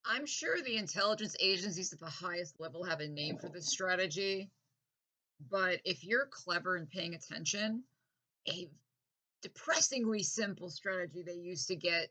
I'm sure the intelligence agencies at the highest level have a name for this strategy, but if you're clever and paying attention, a depressingly simple strategy they use to get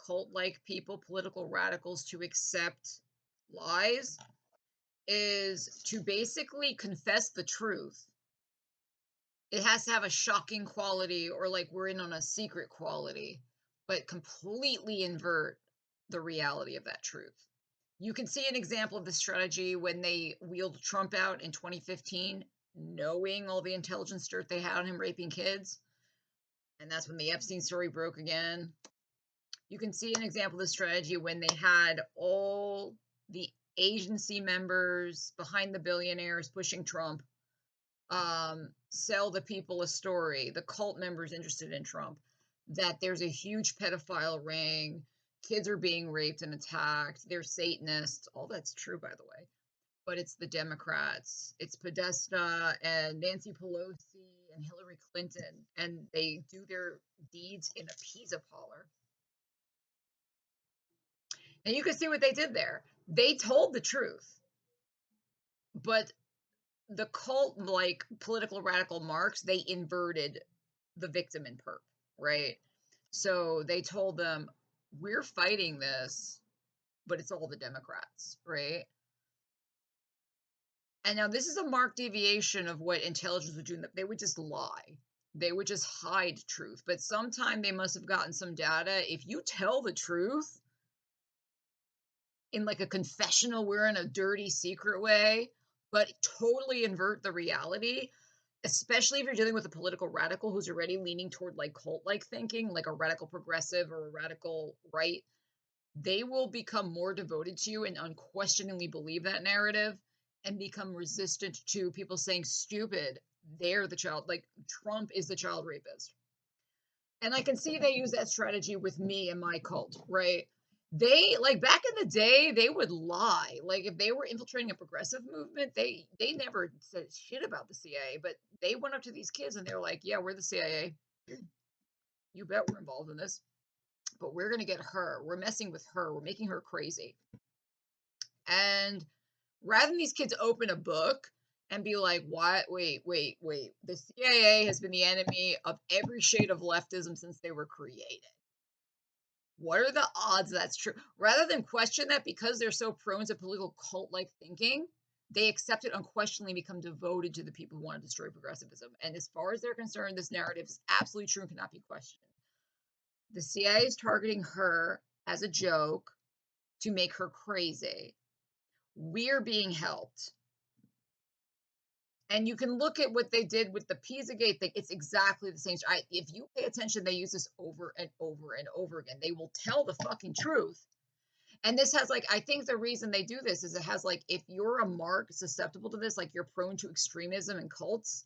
cult-like people, political radicals, to accept lies is to basically confess the truth. It has to have a shocking quality or like we're in on a secret quality, but completely invert the reality of that truth. You can see an example of this strategy when they wheeled Trump out in 2015, knowing all the intelligence dirt they had on him raping kids. And that's when the Epstein story broke again. You can see an example of this strategy when they had all the agency members behind the billionaires pushing Trump sell the people a story, the cult members interested in Trump, that there's a huge pedophile ring, kids are being raped and attacked, they're Satanists. All that's true, by the way. But it's the Democrats, it's Podesta and Nancy Pelosi and Hillary Clinton, and they do their deeds in a pizza parlor. And you can see what they did there. They told the truth, but the cult, like political radical marks, they inverted the victim and perp, right? So they told them, we're fighting this, but it's all the Democrats, right? And now this is a marked deviation of what intelligence would do. They would just lie. They would just hide truth. But sometime they must have gotten some data. If you tell the truth in like a confessional, we're in a dirty secret way, but totally invert the reality, especially if you're dealing with a political radical who's already leaning toward like cult-like thinking, like a radical progressive or a radical right, they will become more devoted to you and unquestioningly believe that narrative and become resistant to people saying stupid, they're the child, like Trump is the child rapist. And I can see they use that strategy with me and my cult, right? They like back in the day, they would lie. Like if they were infiltrating a progressive movement, they never said shit about the CIA, but they went up to these kids and they're like, "Yeah, we're the CIA. You bet we're involved in this, but we're gonna get her. We're messing with her. We're making her crazy." And rather than these kids open a book and be like, "What? Wait. The CIA has been the enemy of every shade of leftism since they were created. What are the odds that's true?" Rather than question that because they're so prone to political cult-like thinking, they accept it unquestionably and become devoted to the people who want to destroy progressivism. And as far as they're concerned, this narrative is absolutely true and cannot be questioned. The CIA is targeting her as a joke to make her crazy. We're being helped. And you can look at what they did with the Pizzagate thing. It's exactly the same. If you pay attention, they use this over and over and over again. They will tell the fucking truth. And this has like, I think the reason they do this is it has like, if you're a mark susceptible to this, like you're prone to extremism and cults,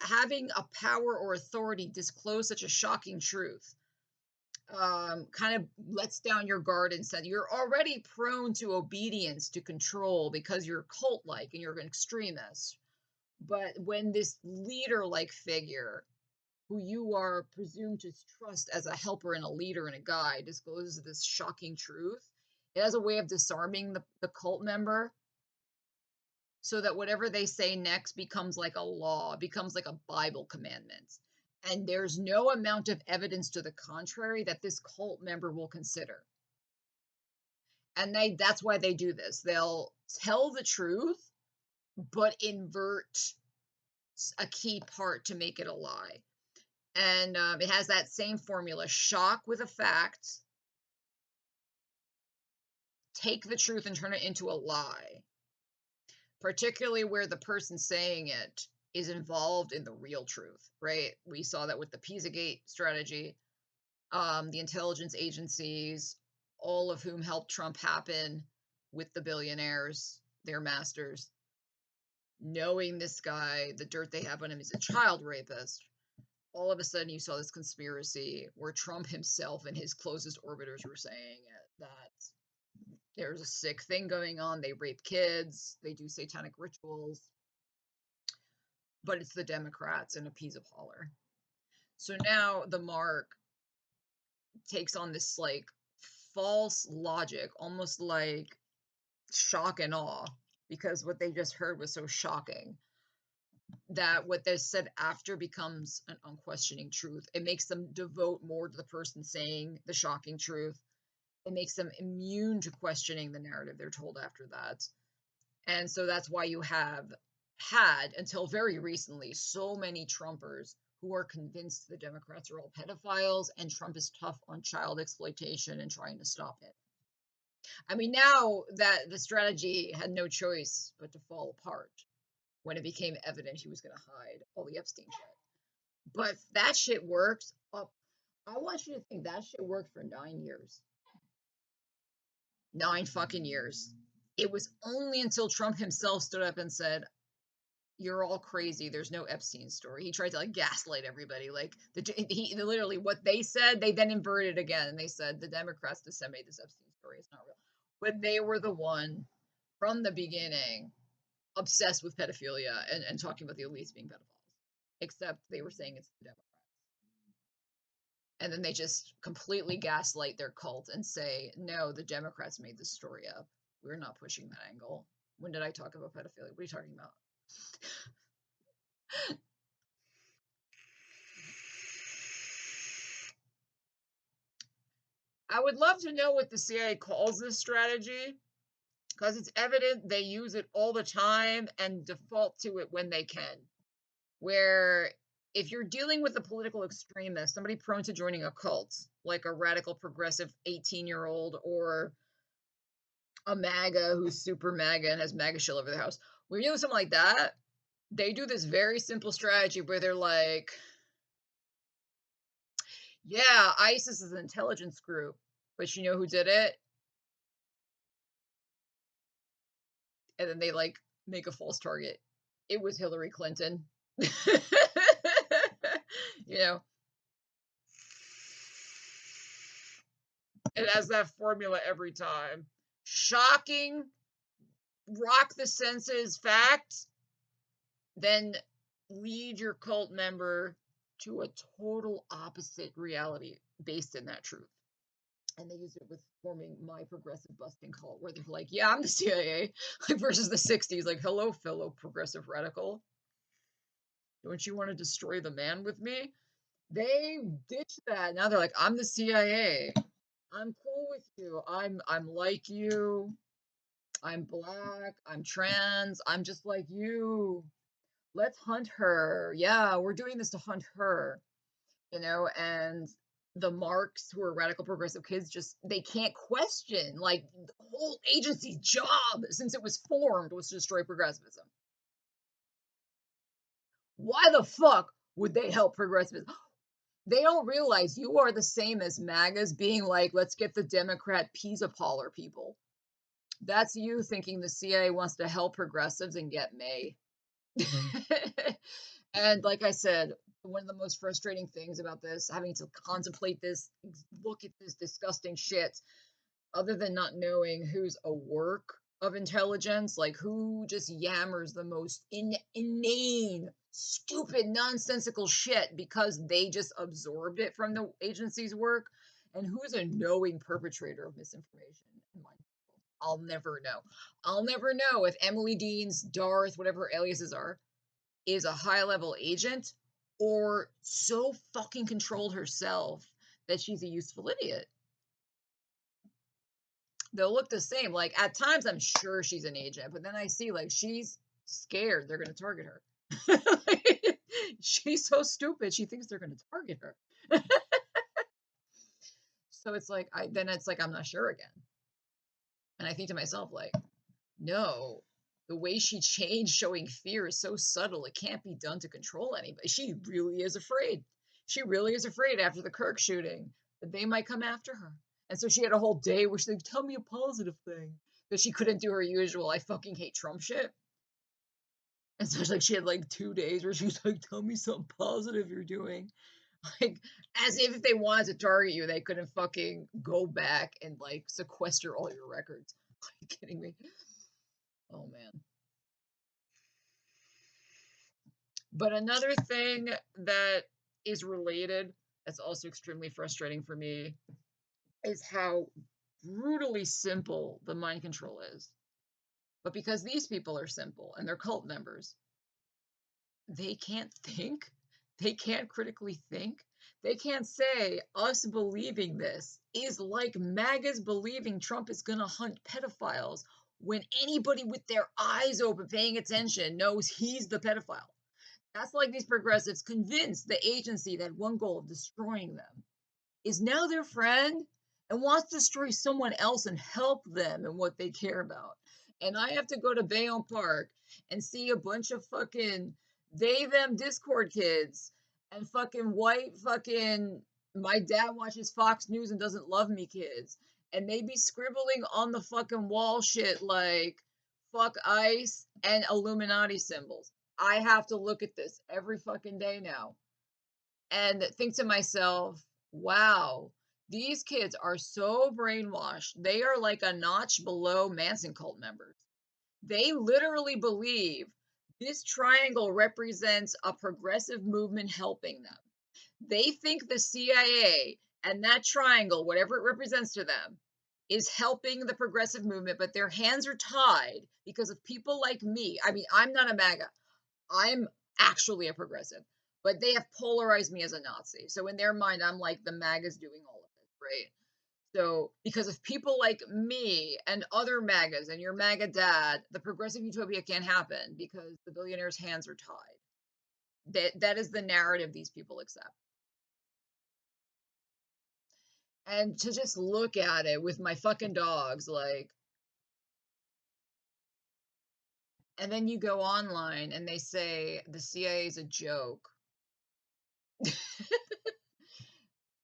having a power or authority disclose such a shocking truth kind of lets down your guard and said you're already prone to obedience to control because you're cult like and you're an extremist. But when this leader like figure who you are presumed to trust as a helper and a leader and a guide discloses this shocking truth, it has a way of disarming the cult member so that whatever they say next becomes like a law, becomes like a Bible commandment. And there's no amount of evidence to the contrary that this cult member will consider. And that's why they do this. They'll tell the truth, but invert a key part to make it a lie. And it has that same formula: shock with a fact, take the truth and turn it into a lie, particularly where the person saying it is involved in the real truth, right? We saw that with the Pizzagate strategy. The intelligence agencies, all of whom helped Trump happen with the billionaires, their masters, knowing this guy, the dirt they have on him is a child rapist. All of a sudden, you saw this conspiracy where Trump himself and his closest orbiters were saying that there's a sick thing going on. They rape kids, they do satanic rituals, but it's the Democrats in a pizza parlor. So now the mark takes on this like false logic, almost like shock and awe, because what they just heard was so shocking that what they said after becomes an unquestioning truth. It makes them devote more to the person saying the shocking truth. It makes them immune to questioning the narrative they're told after that. And so that's why you have had, until very recently, so many Trumpers who are convinced the Democrats are all pedophiles and Trump is tough on child exploitation and trying to stop it. I mean, now that the strategy had no choice but to fall apart when it became evident he was going to hide all the Epstein shit. But that shit works. I want you to think that shit worked for 9 years. 9 fucking years. It was only until Trump himself stood up and said, "You're all crazy. There's no Epstein story." He tried to like gaslight everybody. Like he literally what they said, they then inverted again. And they said the Democrats disseminated this Epstein story. It's not real. But they were the one from the beginning obsessed with pedophilia and talking about the elites being pedophiles. Except they were saying it's the Democrats. And then they just completely gaslight their cult and say, no, the Democrats made this story up. We're not pushing that angle. When did I talk about pedophilia? What are you talking about? I would love to know what the CIA calls this strategy, because it's evident they use it all the time and default to it when they can. Where if you're dealing with a political extremist, somebody prone to joining a cult, like a radical progressive 18-year-old or a MAGA who's super MAGA and has MAGA shit over their house, when you're doing something like that, they do this very simple strategy where they're like, yeah, ISIS is an intelligence group, but you know who did it? And then they like make a false target. It was Hillary Clinton. You know, it has that formula every time. Shocking, rock the senses fact, then lead your cult member to a total opposite reality based in that truth. And they use it with forming my progressive busting cult, where they're like, yeah, I'm the CIA, like versus the 60s, like, hello, fellow progressive radical. Don't you want to destroy the man with me? They ditched that. Now they're like, I'm the CIA. I'm cool with you. I'm like you. I'm black. I'm trans. I'm just like you. Let's hunt her. Yeah, we're doing this to hunt her. And the marks who are radical progressive kids just they can't question like the whole agency's job since it was formed was to destroy progressivism. Why the fuck would they help progressivism? They don't realize you are the same as MAGAs being like, let's get the Democrat pizza parlor people. That's you thinking the CIA wants to help progressives and get May. And like I said, one of the most frustrating things about this, having to contemplate this, look at this disgusting shit, other than not knowing who's a work of intelligence, like who just yammers the most inane, stupid, nonsensical shit because they just absorbed it from the agency's work, and who's a knowing perpetrator of misinformation. I'll never know. I'll never know if Emily Dean's Darth, whatever her aliases are, is a high level agent or so fucking controlled herself that she's a useful idiot. They'll look the same. Like at times I'm sure she's an agent, but then I see like she's scared they're going to target her. She's so stupid. She thinks they're going to target her. So it's like I'm not sure again. And I think to myself like, no, the way she changed showing fear is so subtle. It can't be done to control anybody. She really is afraid. She really is afraid after the Kirk shooting that they might come after her. And so she had a whole day where she's like, tell me a positive thing. Because she couldn't do her usual, I fucking hate Trump shit. And so it's like she had like 2 days where she was like, tell me something positive you're doing. Like, as if they wanted to target you, they couldn't fucking go back and like sequester all your records. Are you kidding me? Oh man. But another thing that is related, that's also extremely frustrating for me, is how brutally simple the mind control is. But because these people are simple and they're cult members, they can't think. They can't critically think. They can't say us believing this is like MAGAs believing Trump is going to hunt pedophiles when anybody with their eyes open paying attention knows he's the pedophile. That's like these progressives convinced the agency that one goal of destroying them is now their friend and wants to destroy someone else and help them in what they care about. And I have to go to Bayonne Park and see a bunch of fucking they them Discord kids and fucking white fucking my dad watches Fox News and doesn't love me kids. And they be scribbling on the fucking wall shit like fuck ICE and Illuminati symbols. I have to look at this every fucking day now and think to myself, wow, these kids are so brainwashed. They are like a notch below Manson cult members. They literally believe this triangle represents a progressive movement helping them. They think the CIA and that triangle, whatever it represents to them, is helping the progressive movement, but their hands are tied because of people like me. I mean, I'm not a MAGA. I'm actually a progressive, but they have polarized me as a Nazi. So in their mind, I'm like the MAGAs doing all of this, right? So because of people like me and other MAGAs and your MAGA dad, the progressive utopia can't happen because the billionaires' hands are tied. That is the narrative these people accept. And to just look at it with my fucking dogs, like, and then you go online and they say the CIA is a joke.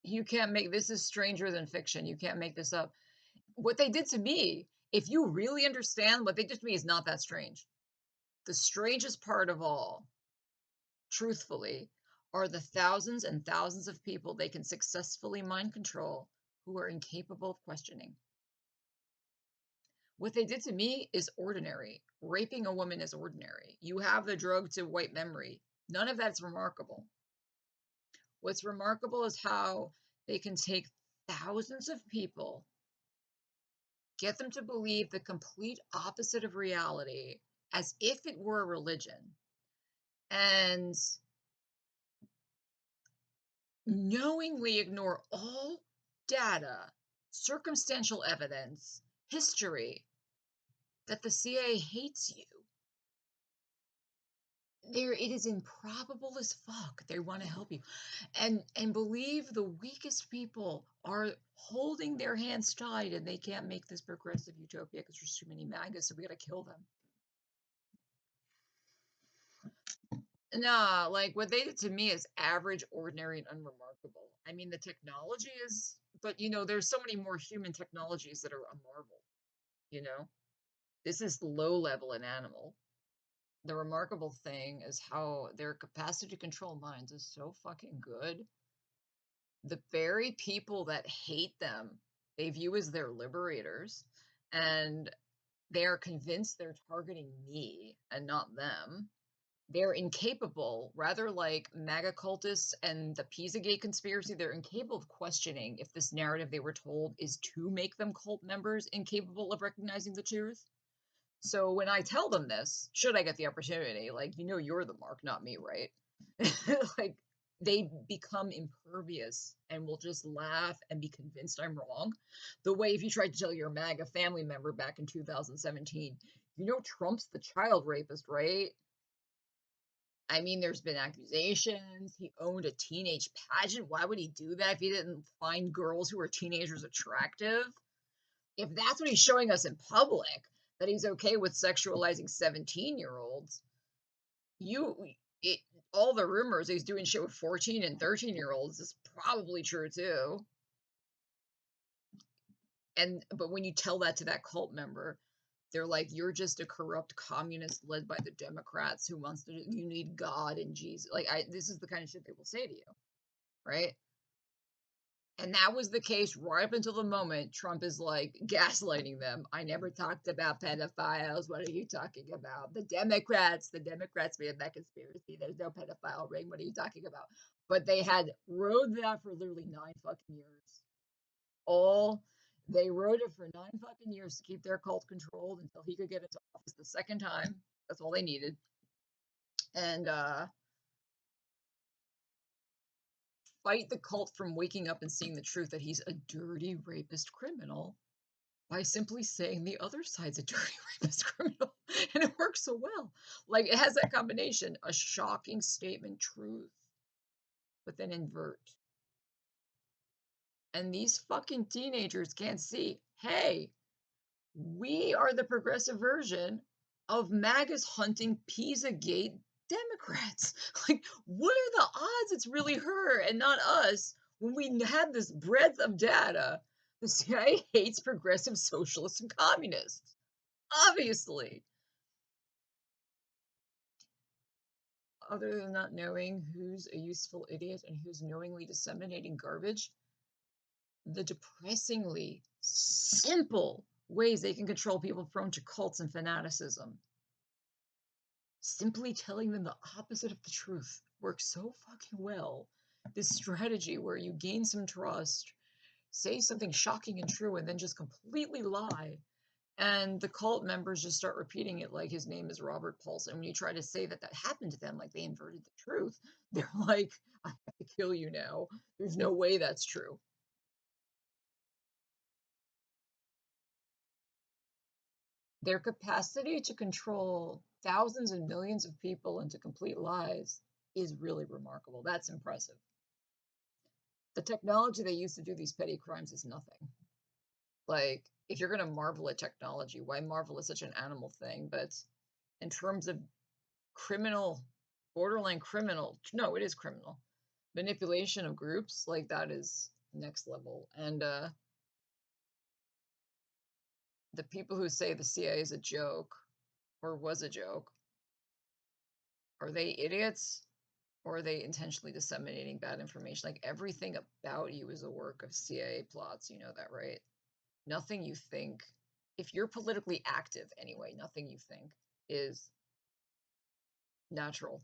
You can't make this is stranger than fiction. You can't make this up. What they did to me, if you really understand what they did to me, is not that strange. The strangest part of all, truthfully, are the thousands and thousands of people they can successfully mind control who are incapable of questioning. What they did to me is ordinary. Raping a woman is ordinary. You have the drug to white memory. None of that's remarkable. What's remarkable is how they can take thousands of people, get them to believe the complete opposite of reality as if it were a religion, and knowingly ignore all data, circumstantial evidence, history that the CIA hates you. There, it is improbable as fuck. They want to help you, and believe the weakest people are holding their hands tied, and they can't make this progressive utopia because there's too many MAGAs, so we gotta kill them. Nah, like what they did to me is average, ordinary, and unremarkable. I mean, the technology is, but there's so many more human technologies that are a marvel. You know, this is low level and animal. The remarkable thing is how their capacity to control minds is so fucking good. The very people that hate them, they view as their liberators, and they are convinced they're targeting me and not them. They're incapable, rather like MAGA cultists and the Pizzagate conspiracy, they're incapable of questioning if this narrative they were told is to make them cult members incapable of recognizing the truth. So when I tell them this, should I get the opportunity, like, you're the mark, not me, right? Like, they become impervious and will just laugh and be convinced I'm wrong. The way if you tried to tell your MAGA family member back in 2017, Trump's the child rapist, right? I mean, there's been accusations. He owned a teenage pageant. Why would he do that if he didn't find girls who were teenagers attractive? If that's what he's showing us in public, that he's okay with sexualizing 17-year-olds, you it, all the rumors he's doing shit with 14 and 13-year-olds is probably true too. But when you tell that to that cult member, they're like, you're just a corrupt communist led by the Democrats who wants to, you need God and Jesus. Like, this is the kind of shit they will say to you, right? And that was the case right up until the moment Trump is like gaslighting them. I never talked about pedophiles. What are you talking about? The Democrats made that conspiracy. There's no pedophile ring. What are you talking about? But they had rode that for literally 9 fucking years. All They wrote it for 9 fucking years to keep their cult controlled until he could get into office the second time. That's all they needed. And fight the cult from waking up and seeing the truth that he's a dirty rapist criminal by simply saying the other side's a dirty rapist criminal. And it works so well. Like it has that combination, a shocking statement truth, but then invert. And these fucking teenagers can't see, hey, we are the progressive version of MAGA's hunting Pizzagate Democrats. Like, what are the odds it's really her and not us when we have this breadth of data? The CIA hates progressive socialists and communists. Obviously. Other than not knowing who's a useful idiot and who's knowingly disseminating garbage, the depressingly simple ways they can control people prone to cults and fanaticism. Simply telling them the opposite of the truth works so fucking well. This strategy where you gain some trust, say something shocking and true, and then just completely lie. And the cult members just start repeating it like his name is Robert Paulson. When you try to say that that happened to them, like they inverted the truth, they're like, I have to kill you now. There's no way that's true. Their capacity to control thousands and millions of people into complete lies is really remarkable. That's impressive. The technology they use to do these petty crimes is nothing. Like, if you're going to marvel at technology, why marvel at such an animal thing? But in terms of criminal, borderline criminal, no, it is criminal manipulation of groups, like that is next level. And the people who say the CIA is a joke or was a joke, are they idiots? Or are they intentionally disseminating bad information? Like everything about you is a work of CIA plots. You know that, right? Nothing you think, if you're politically active anyway, nothing you think is natural.